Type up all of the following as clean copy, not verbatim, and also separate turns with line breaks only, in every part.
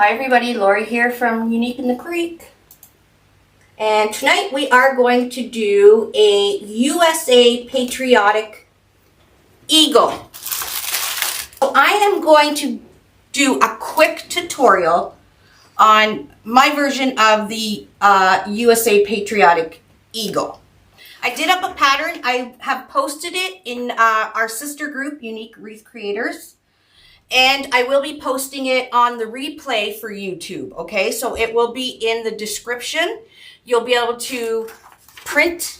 Hi everybody, Laurie here from Unique in the Creek. And tonight we are going to do a USA Patriotic Eagle. So I am going to do a quick tutorial on my version of the USA Patriotic Eagle. I did up a pattern. I have posted it in our sister group, Unique Wreath Creators. And I will be posting it on the replay for YouTube, okay? So it will be in the description. You'll be able to print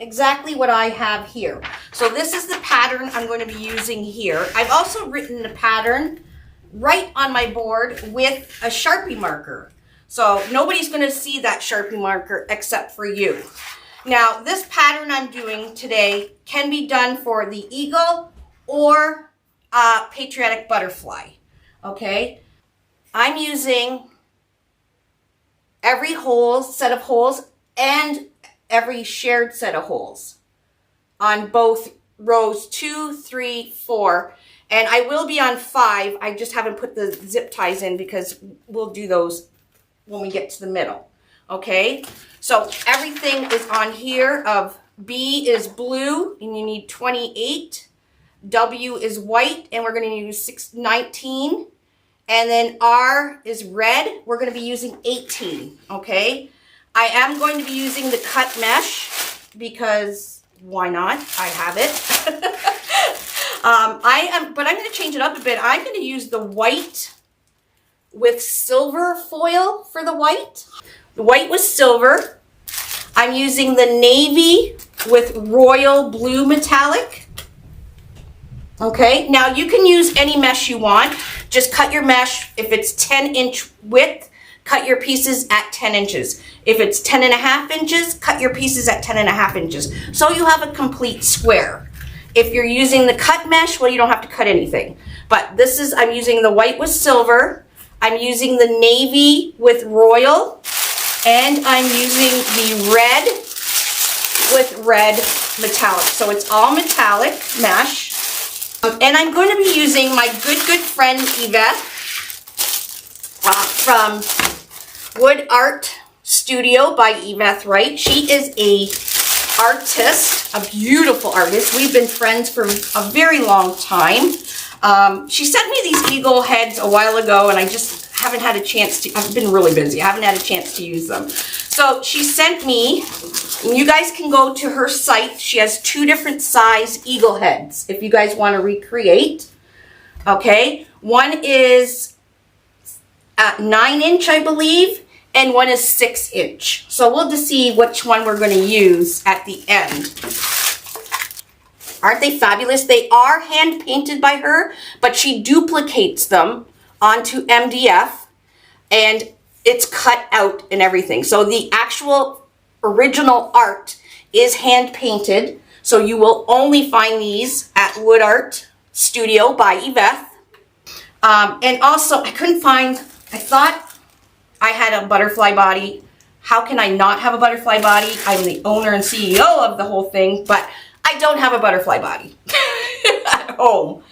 exactly what I have here. So this is the pattern I'm going to be using here. I've also written the pattern right on my board with a Sharpie marker. So nobody's going to see that Sharpie marker except for you. Now, this pattern I'm doing today can be done for the eagle or patriotic butterfly, okay? I'm using every set of holes and every shared set of holes on both rows 2, 3, 4, and I will be on 5. I just haven't put the zip ties in because we'll do those when we get to the middle, okay? So everything is on here. Of B is blue, and you need 28. W is white, and we're going to use 19. And then R is red. We're going to be using 18, okay? I am going to be using the cut mesh because why not? I have it. But I'm going to change it up a bit. I'm going to use the white with silver foil for the white. The white with silver. I'm using the navy with royal blue metallic. Okay, now you can use any mesh you want. Just cut your mesh. If it's 10-inch width, cut your pieces at 10 inches. If it's 10.5 inches, cut your pieces at 10.5 inches. So you have a complete square. If you're using the cut mesh, well, you don't have to cut anything. But this is, I'm using the white with silver. I'm using the navy with royal. And I'm using the red with red metallic. So it's all metallic mesh. And I'm going to be using my good friend Yvette from Wood Art Studio by Yvette Wright. She is a artist, a beautiful artist. We've been friends for a very long time. She sent me these eagle heads a while ago, and I just haven't had a chance to. I've been really busy. I haven't had a chance to use them. So she sent me, and you guys can go to her site. She has 2 different size eagle heads if you guys want to recreate. Okay, one is at 9-inch, I believe, and one is 6-inch. So we'll just see which one we're going to use at the end. Aren't they fabulous? They are hand painted by her, but she duplicates them onto MDF, and it's cut out and everything. So the actual original art is hand painted. So you will only find these at Wood Art Studio by Yvette. And also, I couldn't find, I thought I had a butterfly body. How can I not have a butterfly body? I'm the owner and CEO of the whole thing, but I don't have a butterfly body at home.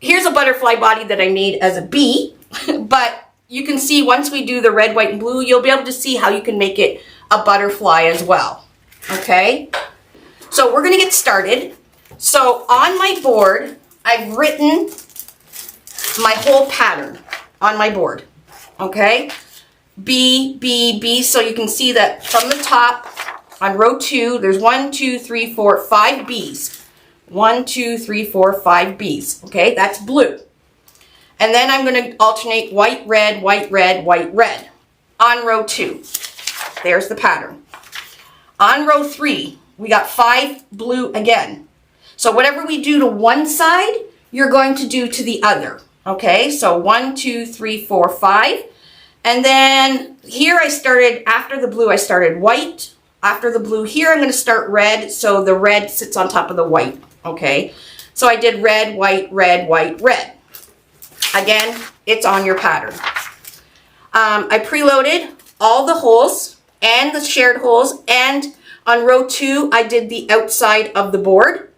Here's a butterfly body that I made as a bee, but you can see once we do the red, white, and blue, you'll be able to see how you can make it a butterfly as well, okay? So we're gonna get started. So on my board, I've written my whole pattern on my board, okay? B, B, B, so you can see that from the top on row 2, there's 1, 2, 3, 4, 5 B's. 1, 2, 3, 4, 5 B's, okay? That's blue. And then I'm going to alternate white, red, white, red, white, red on row 2. There's the pattern. On row 3, we got 5 blue again. So whatever we do to one side, you're going to do to the other, okay? So 1, 2, 3, 4, 5. And then here I started, after the blue, I started white. After the blue here, I'm going to start red, so the red sits on top of the white, okay? So I did red, white, red, white, red. Again, it's on your pattern. I preloaded all the holes and the shared holes, and on row 2, I did the outside of the board,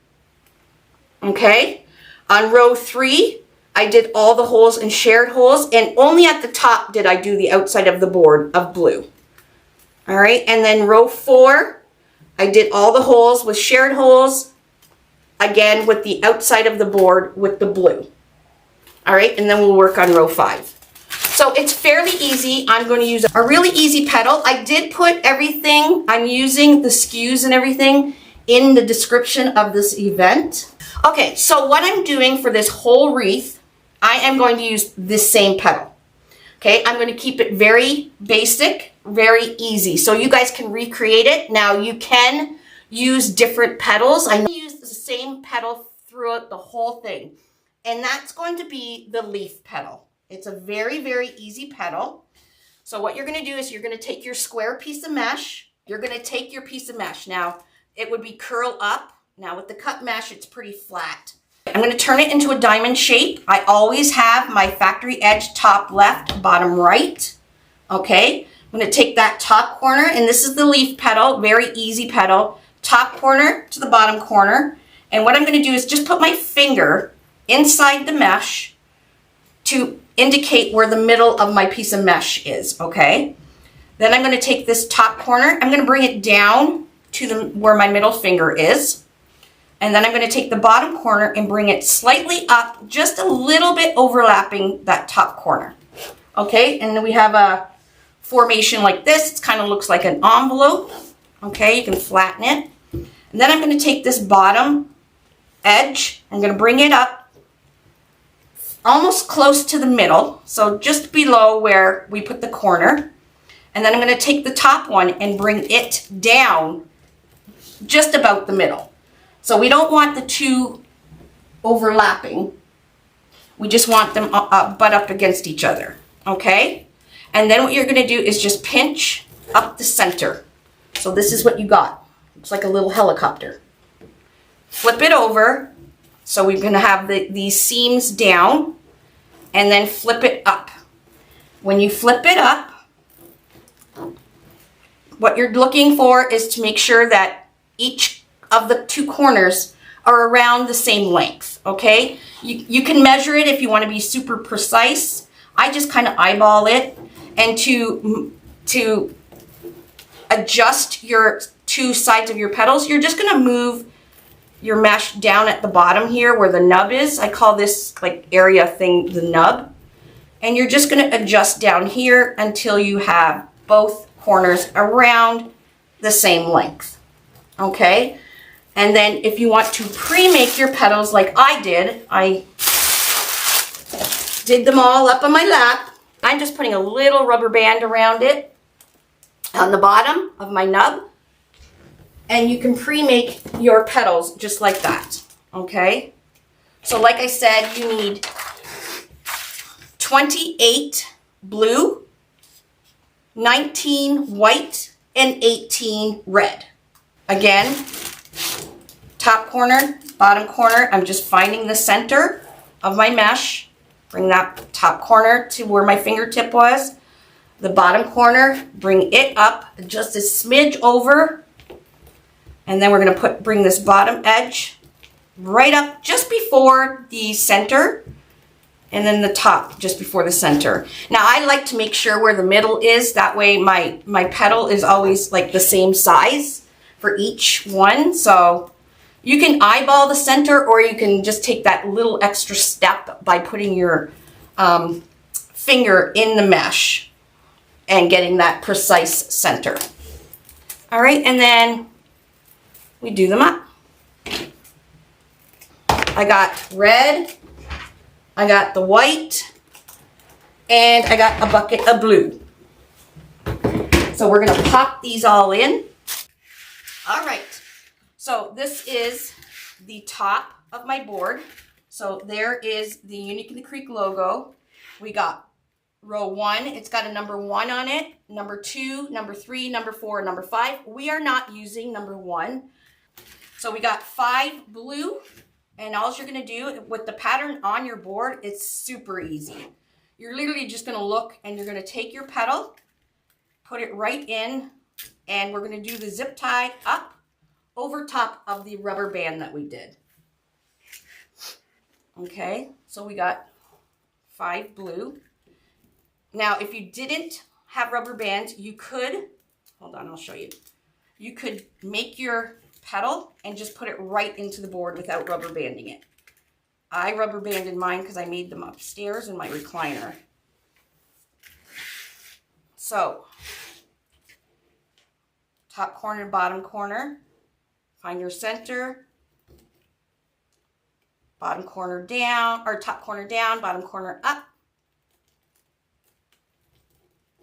okay? On row 3, I did all the holes and shared holes, and only at the top did I do the outside of the board of blue. All right, and then row 4, I did all the holes with shared holes, again with the outside of the board with the blue. All right, and then we'll work on row 5. So it's fairly easy. I'm going to use a really easy petal. I did put everything I'm using, the SKUs and everything, in the description of this event. Okay, so what I'm doing for this whole wreath, I am going to use this same petal. Okay, I'm going to keep it very basic, very easy, so you guys can recreate it. Now you can use different petals. I use the same petal throughout the whole thing, and that's going to be the leaf petal. It's a very, very easy petal. So what you're going to do is you're going to take your square piece of mesh. You're going to take your piece of mesh. Now, it would be curl up. Now, with the cut mesh, it's pretty flat. I'm going to turn it into a diamond shape. I always have my factory edge top left, bottom right. Okay, I'm going to take that top corner, and this is the leaf petal, very easy petal, top corner to the bottom corner. And what I'm going to do is just put my finger inside the mesh to indicate where the middle of my piece of mesh is, okay? Then I'm going to take this top corner, I'm going to bring it down to where my middle finger is. And then I'm going to take the bottom corner and bring it slightly up, just a little bit overlapping that top corner. Okay, and then we have a formation like this. It kind of looks like an envelope. Okay, you can flatten it. And then I'm going to take this bottom edge, I'm going to bring it up almost close to the middle, so just below where we put the corner. And then I'm going to take the top one and bring it down just about the middle. So we don't want the two overlapping. We just want them butt up against each other, okay? And then what you're going to do is just pinch up the center. So this is what you got. It's like a little helicopter. Flip it over. So we're going to have these seams down, and then flip it up. When you flip it up, what you're looking for is to make sure that each of the two corners are around the same length, okay? You can measure it if you want to be super precise. I just kind of eyeball it, and to adjust your two sides of your petals, you're just going to move your mesh down at the bottom here where the nub is. I call this like area thing the nub. And you're just going to adjust down here until you have both corners around the same length. Okay? And then if you want to pre-make your petals like I did them all up on my lap. I'm just putting a little rubber band around it on the bottom of my nub. And you can pre-make your petals just like that, okay? So like I said, you need 28 blue, 19 white, and 18 red. Again, top corner, bottom corner, I'm just finding the center of my mesh. Bring that top corner to where my fingertip was. The bottom corner, bring it up just a smidge over. And then we're going to bring this bottom edge right up just before the center, and then the top just before the center. Now I like to make sure where the middle is, that way my petal is always like the same size for each one. So you can eyeball the center, or you can just take that little extra step by putting your finger in the mesh and getting that precise center. All right, and then we do them up. I got red, I got the white, and I got a bucket of blue. So we're gonna pop these all in. All right, so this is the top of my board. So there is the Unique in the Creek logo. We got row 1, it's got a number 1 on it, number 2, number 3, number 4, and number 5. We are not using number 1. So we got 5 blue, and all you're gonna do with the pattern on your board, it's super easy. You're literally just gonna look, and you're gonna take your petal, put it right in, and we're gonna do the zip tie up over top of the rubber band that we did. Okay, so we got 5 blue. Now, if you didn't have rubber bands, you could, hold on, I'll show you. You could make your petal and just put it right into the board without rubber banding it. I rubber banded mine because I made them upstairs in my recliner. So, top corner, bottom corner, find your center, bottom corner down, or top corner down, bottom corner up.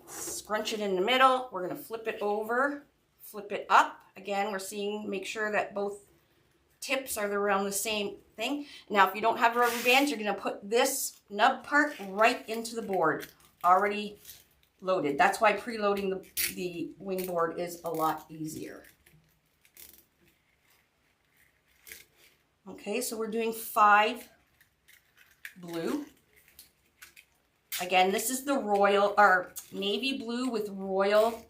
Scrunch it in the middle. We're going to flip it over, flip it up. Again, we're seeing, make sure that both tips are around the same thing. Now, if you don't have rubber bands, you're going to put this nub part right into the board, already loaded. That's why preloading the wing board is a lot easier. Okay, so we're doing 5 blue. Again, this is the royal, or navy blue with royal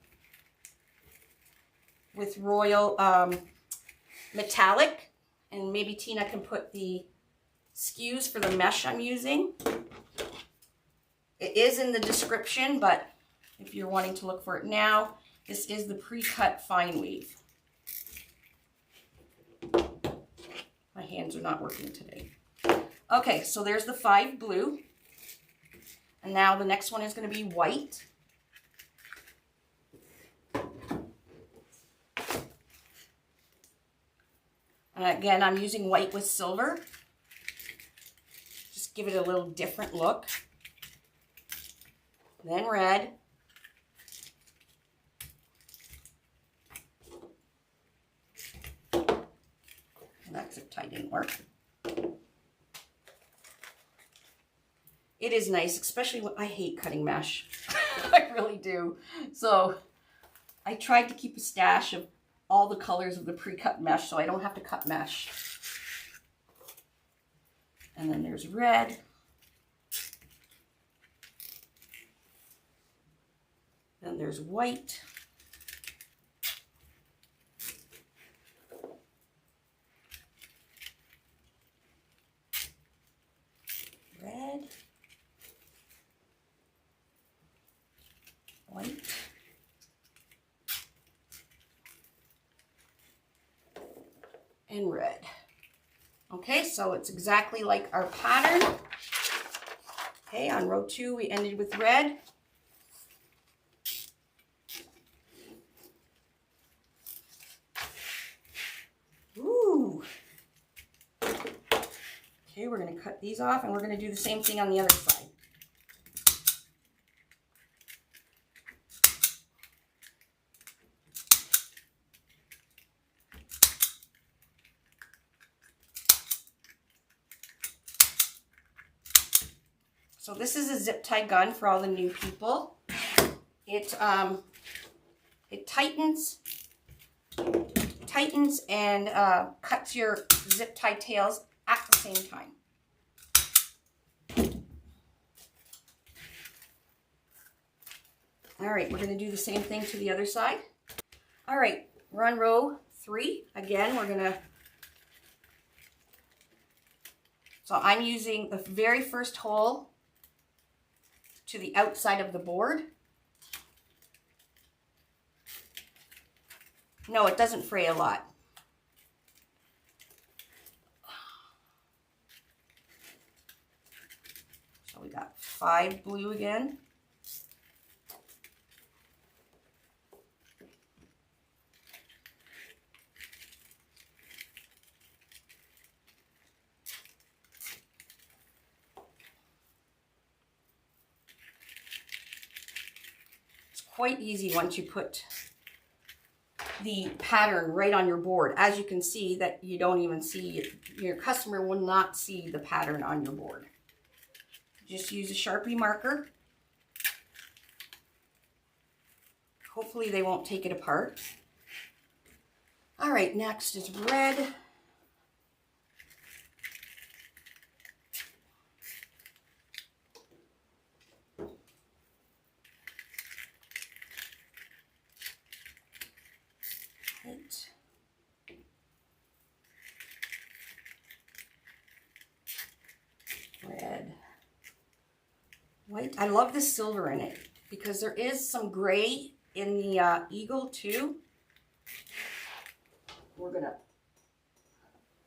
metallic. And maybe Tina can put the SKUs for the mesh I'm using. It is in the description, but if you're wanting to look for it now, this is the pre-cut fine weave. My hands are not working today. Okay, so there's the 5 blue. And now the next one is going to be white. And again, I'm using white with silver. Just give it a little different look. Then red. That zip tie didn't work. It is nice, especially when I hate cutting mesh. I really do. So I tried to keep a stash of all the colors of the pre-cut mesh so I don't have to cut mesh. And then there's red. Then there's white. Red. White. And red. Okay, so it's exactly like our pattern. Okay, on row 2 we ended with red. Ooh. Okay, we're going to cut these off and we're going to do the same thing on the other side. So this is a zip tie gun for all the new people. It tightens and cuts your zip tie tails at the same time. All right, we're going to do the same thing to the other side. All right, we're on row 3. Again, we're going to, so I'm using the very first hole to the outside of the board. No, it doesn't fray a lot. So we got 5 blue again. Quite easy once you put the pattern right on your board. As you can see, that you don't even see it. Your customer will not see the pattern on your board. Just use a Sharpie marker. Hopefully they won't take it apart. All right, next is red. Red. white. I love the silver in it because there is some gray in the eagle too. We're gonna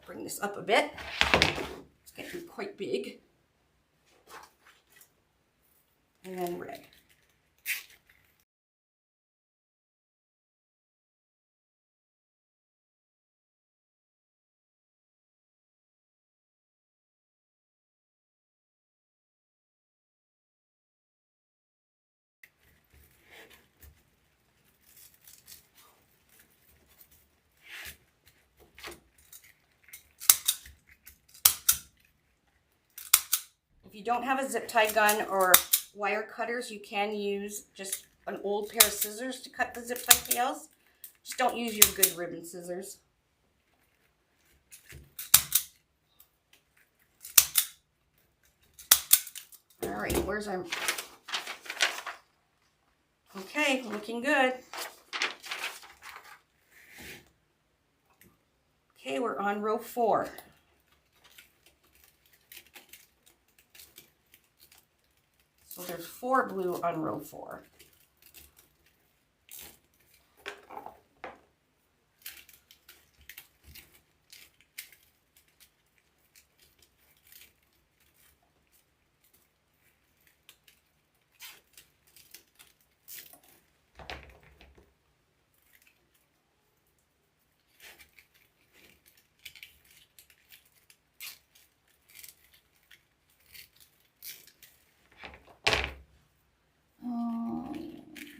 bring this up a bit. It's getting quite big. And then red. If you don't have a zip tie gun or wire cutters, you can use just an old pair of scissors to cut the zip tie tails. Just don't use your good ribbon scissors. All right, where's our... Okay, looking good. Okay, we're on row 4. So there's 4 blue on row 4.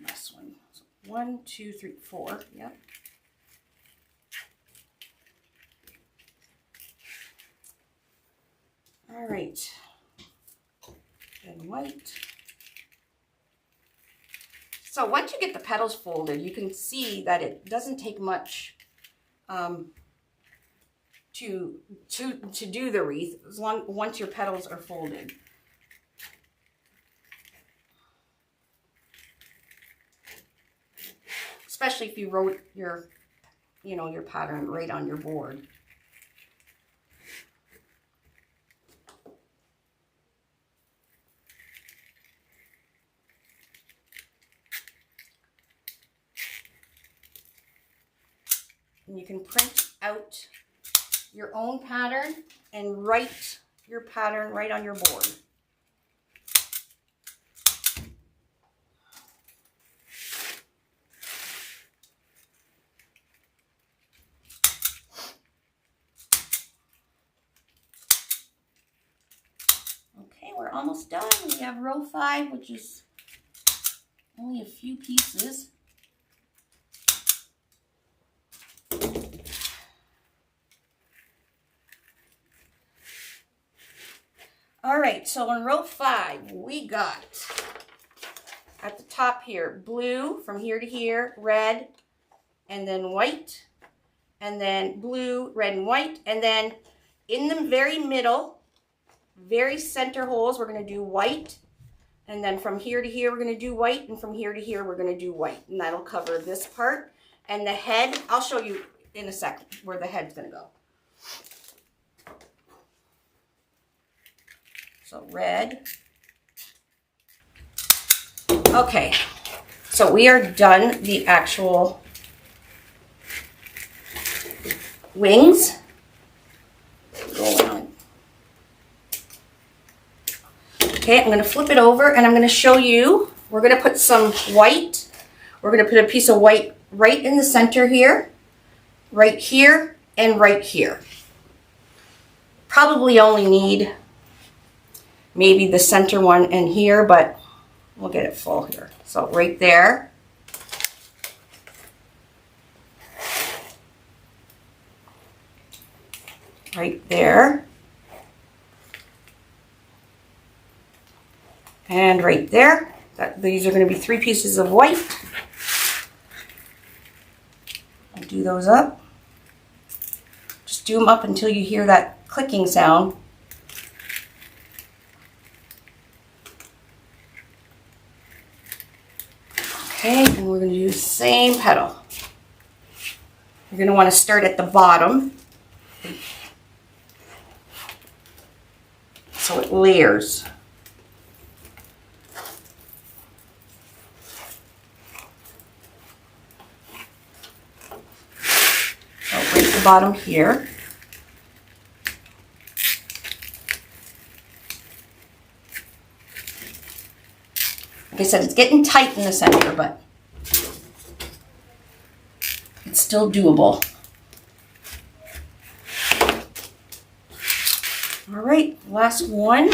This one. So 1, 2, 3, 4. Yep. All right. And white. So once you get the petals folded, you can see that it doesn't take much to do the wreath once your petals are folded. Especially if you wrote your, your pattern right on your board. And you can print out your own pattern and write your pattern right on your board. Okay, we're almost done. We have row 5, which is only a few pieces. All right, so in row 5, we got at the top here, blue from here to here, red, and then white, and then blue, red, and white. And then in the very middle, very center holes, we're going to do white. And then from here to here, we're going to do white. And from here to here, we're going to do white. And that'll cover this part. And the head, I'll show you in a second where the head's going to go. So red. Okay, so we are done the actual wings. Going on. Okay, I'm going to flip it over and I'm going to show you. We're going to put some white. We're going to put a piece of white right in the center here, right here, and right here. Probably only need maybe the center one in here, but we'll get it full here. So right there. Right there. And right there. These are going to be 3 pieces of white. I'll do those up. Just do them up until you hear that clicking sound. Okay, and we're going to do the same petal. You're going to want to start at the bottom so it layers. the bottom here. Like I said, it's getting tight in the center, but it's still doable. All right, last one.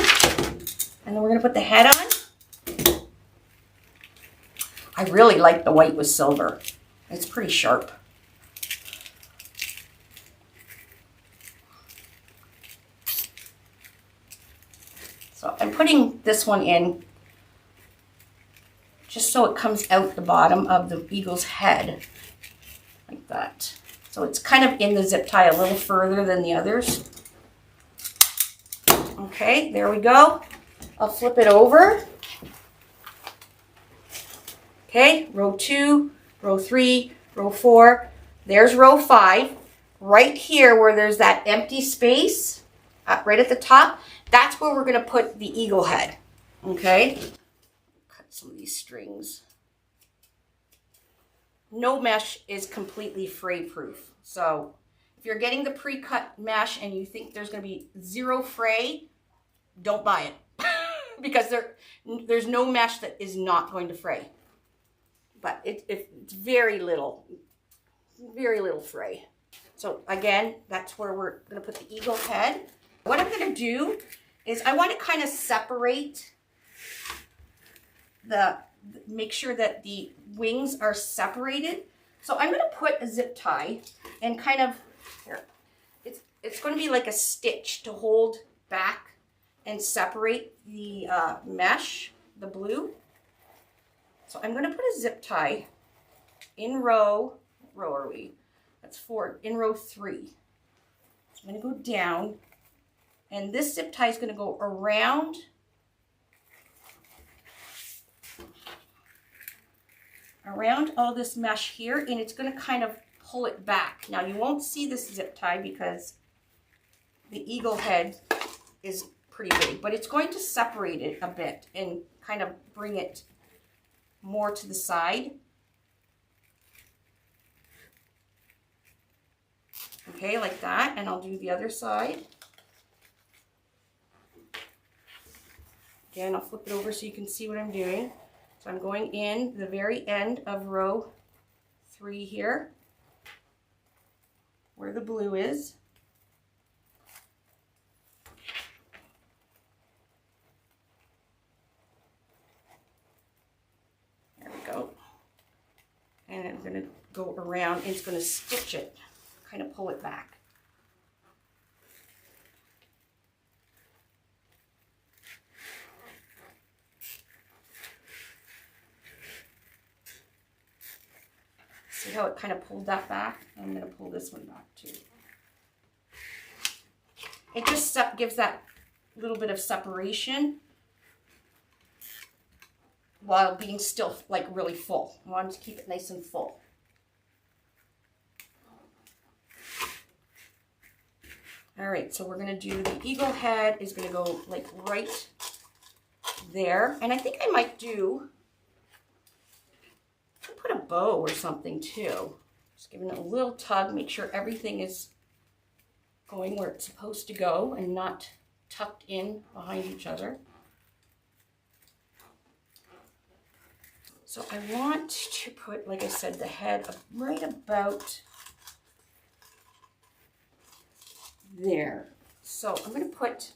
And then we're going to put the head on. I really like the white with silver. It's pretty sharp. So I'm putting this one in just so it comes out the bottom of the eagle's head, like that. So it's kind of in the zip tie a little further than the others. Okay, there we go. I'll flip it over. Okay, row 2, row 3, row 4. There's row 5. Right here where there's that empty space, right at the top, that's where we're going to put the eagle head. Okay, cut some of these strings. No mesh is completely fray proof. So if you're getting the pre-cut mesh and you think there's going to be zero fray, don't buy it. Because there's no mesh that is not going to fray. But it's very little fray. So again, that's where we're going to put the eagle head. What I'm going to do is I want to kind of separate make sure that the wings are separated. So I'm going to put a zip tie and kind of, here, it's going to be like a stitch to hold back and separate the mesh, the blue. So I'm going to put a zip tie in row are we? That's 4, in row 3. So I'm going to go down, and this zip tie is going to go around all this mesh here, and it's going to kind of pull it back. Now you won't see this zip tie because the eagle head is pretty big, but it's going to separate it a bit and kind of bring it more to the side. Okay, like that, and I'll do the other side. Again, I'll flip it over so you can see what I'm doing. So I'm going in the very end of row 3 here, where the blue is. There we go. And I'm going to go around, and it's going to stitch it, kind of pull it back. See how it kind of pulled that back? I'm going to pull this one back too. It just gives that little bit of separation while being still like really full. I want to keep it nice and full. All right, so we're going to do the eagle head is going to go like right there. And I think I might put a bow or something too. Just giving it a little tug, make sure everything is going where it's supposed to go and not tucked in behind each other. So I want to put, like I said, the head right about there. So I'm going to put,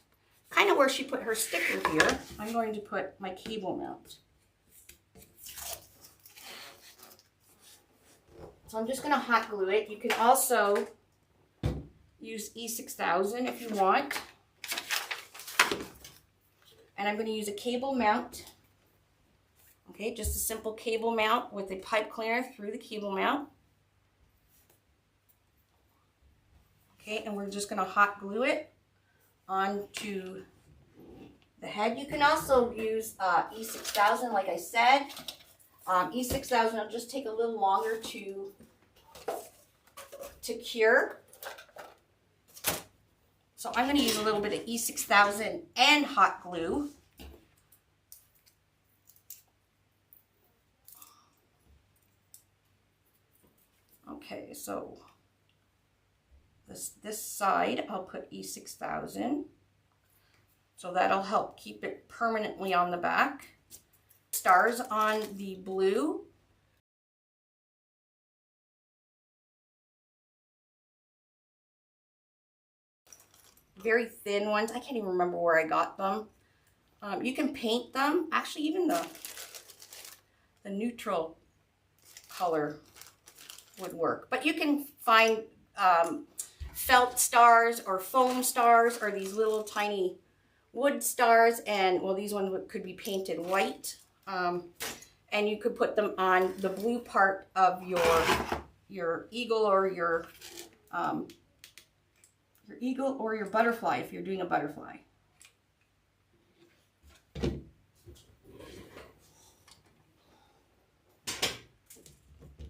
kind of where she put her sticker here, I'm going to put my cable mount. So I'm just going to hot glue it. You can also use E6000 if you want. And I'm going to use a cable mount. Okay, just a simple cable mount with a pipe cleaner through the cable mount. Okay, and we're just going to hot glue it onto the head. You can also use E6000, like I said. E6000 will just take a little longer to cure. So I'm going to use a little bit of E6000 and hot glue. Okay, so this side, I'll put E6000. So that'll help keep it permanently on the back. Stars on the blue. Very thin ones. I can't even remember where I got them. You can paint them. Actually, even the neutral color would work. But you can find felt stars or foam stars or these little tiny wood stars, and well, these ones could be painted white, and you could put them on the blue part of your eagle or your eagle or your butterfly if you're doing a butterfly.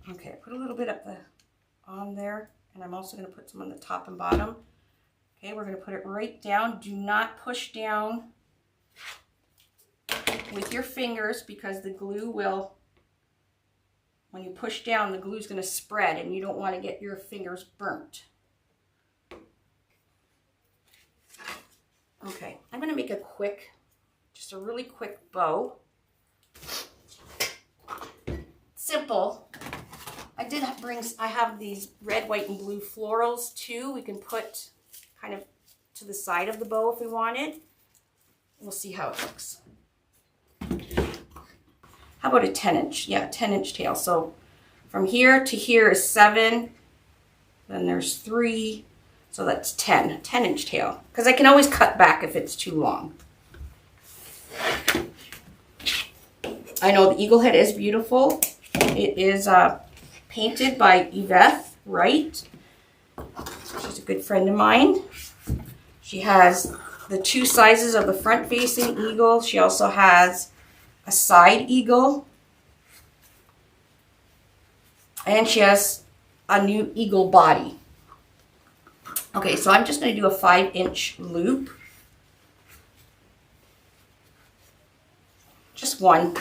Okay, I put a little bit on there, and I'm also going to put some on the top and bottom. Okay, we're going to put it right down. Do not push down with your fingers, because the glue will, when you push down, the glue is going to spread, and you don't want to get your fingers burnt. Okay, I'm going to make just a really quick bow. Simple. I have these red, white, and blue florals too. We can put kind of to the side of the bow if we wanted. We'll see how it looks. How about a 10-inch? Yeah, 10-inch tail. So from here to here is 7. Then there's 3. So that's 10-inch tail. Because I can always cut back if it's too long. I know the eagle head is beautiful. It is painted by Wreath Wright. She's a good friend of mine. She has the 2 sizes of the front-facing eagle. She also has a side eagle. And she has a new eagle body. Okay, so I'm just going to do a 5-inch loop. Just one.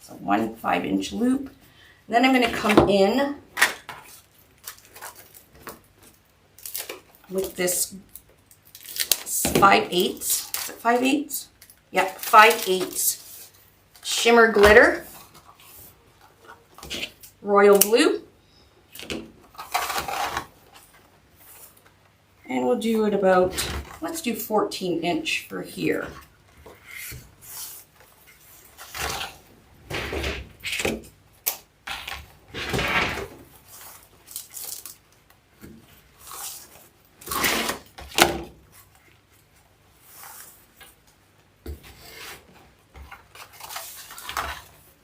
So one 5-inch loop. And then I'm going to come in with this 5/8. Is it 5/8? Yep, 5/8 shimmer glitter, royal blue. And we'll do it about, let's do 14-inch for here.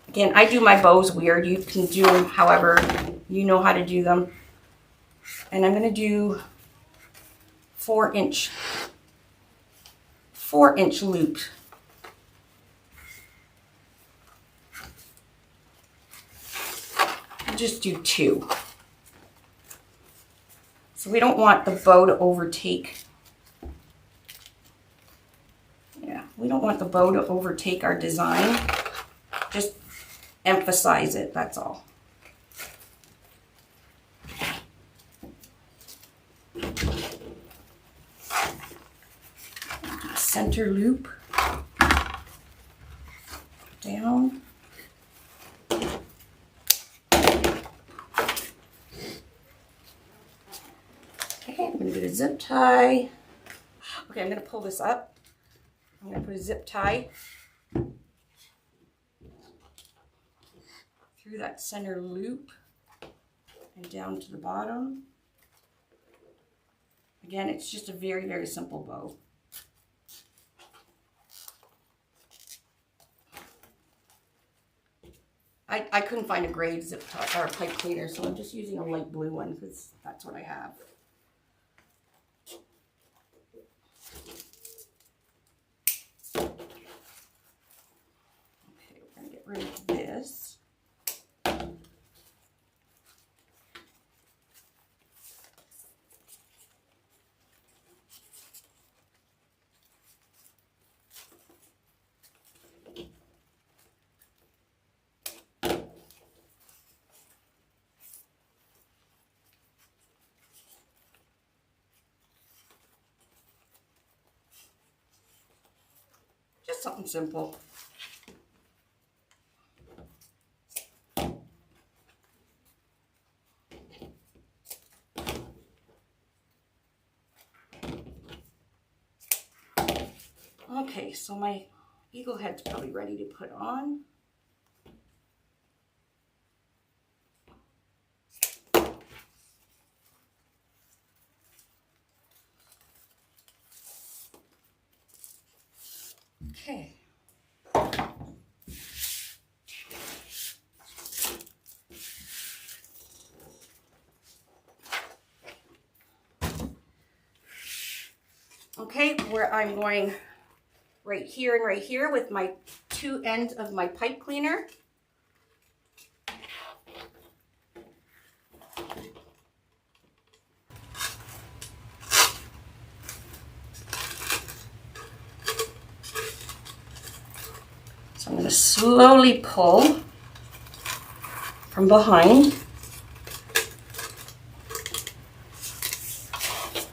Again, I do my bows weird. You can do them however you know how to do them. And I'm going to do 4-inch loop. I'll just do 2. So we don't want the bow to overtake. Yeah, we don't want the bow to overtake our design. Just emphasize it, that's all. Center loop down. Okay, I'm going to get a zip tie. Okay, I'm going to pull this up. I'm going to put a zip tie through that center loop and down to the bottom. Again, it's just a very, very simple bow. I couldn't find a gray zip tie or a pipe cleaner, so I'm just using a light blue one because that's what I have. Okay, we're going to get rid of this. Just something simple. Okay, so my eagle head's probably ready to put on. Okay. Okay, where I'm going right here and right here with my two ends of my pipe cleaner. So I'm going to slowly pull from behind.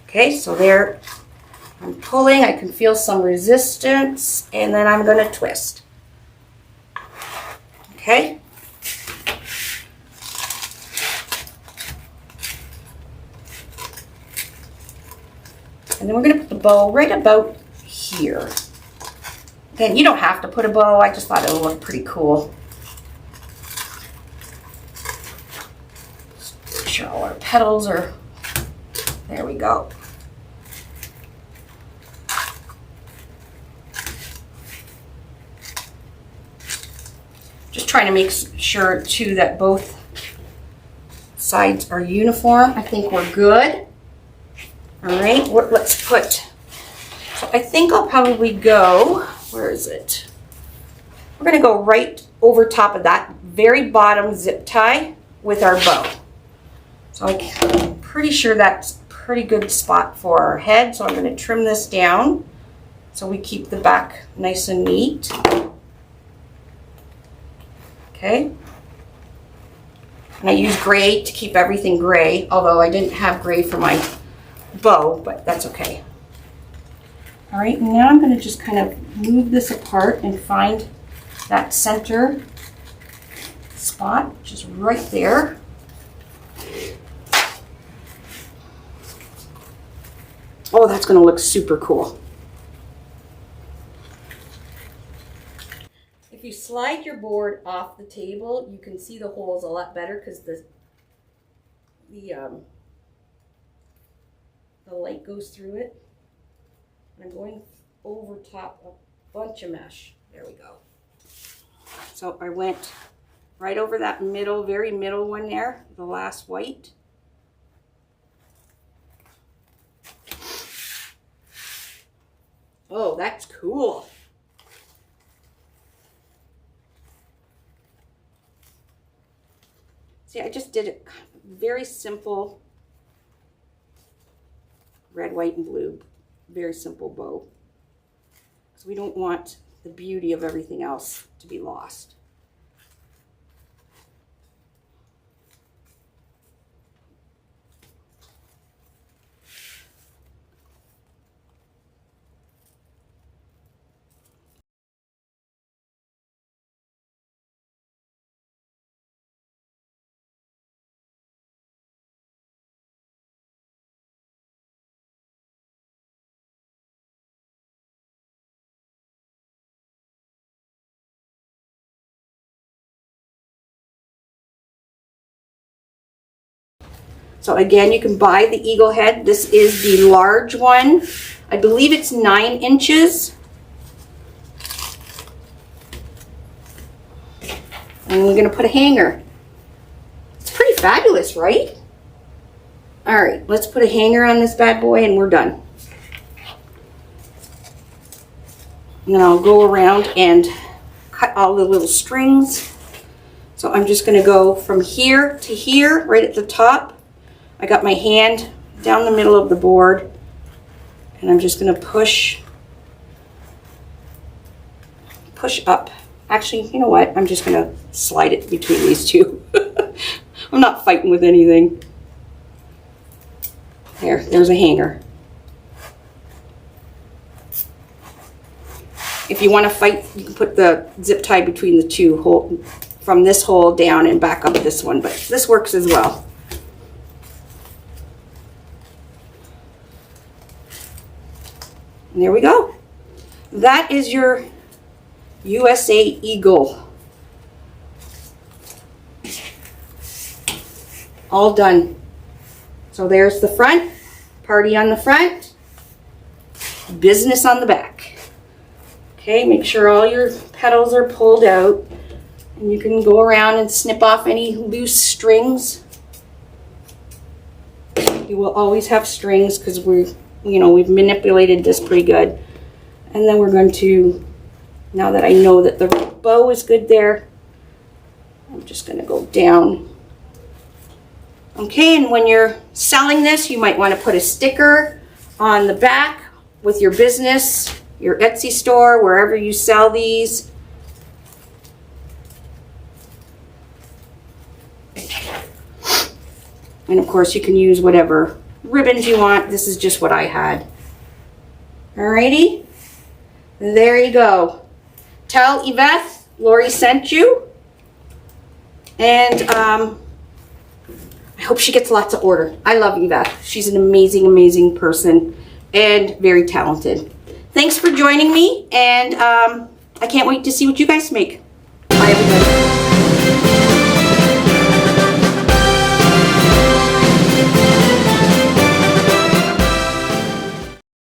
Okay, so there I'm pulling, I can feel some resistance, and then I'm going to twist. Okay. And then we're going to put the bow right about here. Again, you don't have to put a bow, I just thought it would look pretty cool. Make sure all our petals are, there we go. Just trying to make sure too that both sides are uniform. I think we're good. All right, let's put, so I think I'll probably go, where is it? We're gonna go right over top of that very bottom zip tie with our bow. So I'm pretty sure that's a pretty good spot for our head. So I'm gonna trim this down so we keep the back nice and neat. Okay. And I use gray to keep everything gray, although I didn't have gray for my bow, but that's okay. All right, now I'm going to just kind of move this apart and find that center spot, which is right there. Oh, that's going to look super cool. If you slide your board off the table, you can see the holes a lot better because the light goes through it. I'm going over top a bunch of mesh. There we go. So I went right over that middle, very middle one there, the last white. Oh, that's cool. See, I just did it very simple. Red, white, and blue. Very simple bow. Because we don't want the beauty of everything else to be lost. So again, you can buy the eagle head. This is the large one. I believe it's 9 inches. And we're going to put a hanger. It's pretty fabulous, right? All right, let's put a hanger on this bad boy and we're done. And then I'll go around and cut all the little strings. So I'm just going to go from here to here, right at the top. I got my hand down the middle of the board and I'm just going to push up. Actually, you know what? I'm just going to slide it between these two. I'm not fighting with anything. There's a hanger. If you want to fight, you can put the zip tie between the two, hole, from this hole down and back up this one, but this works as well. And there we go. That is your USA Eagle. All done. So there's the front, party on the front, business on the back. Okay, make sure all your petals are pulled out, and you can go around and snip off any loose strings. You will always have strings because we've manipulated this pretty good. And then we're going to, now that I know that the bow is good there, I'm just going to go down. Okay, and when you're selling this, you might want to put a sticker on the back with your business, your Etsy store, wherever you sell these. And of course, you can use whatever ribbons you want. This is just what I had. Alrighty, there you go. Tell Yvette Laurie sent you, and I hope she gets lots of order. I love Yvette. She's an amazing, amazing person and very talented. Thanks for joining me, and I can't wait to see what you guys make. Bye, everybody.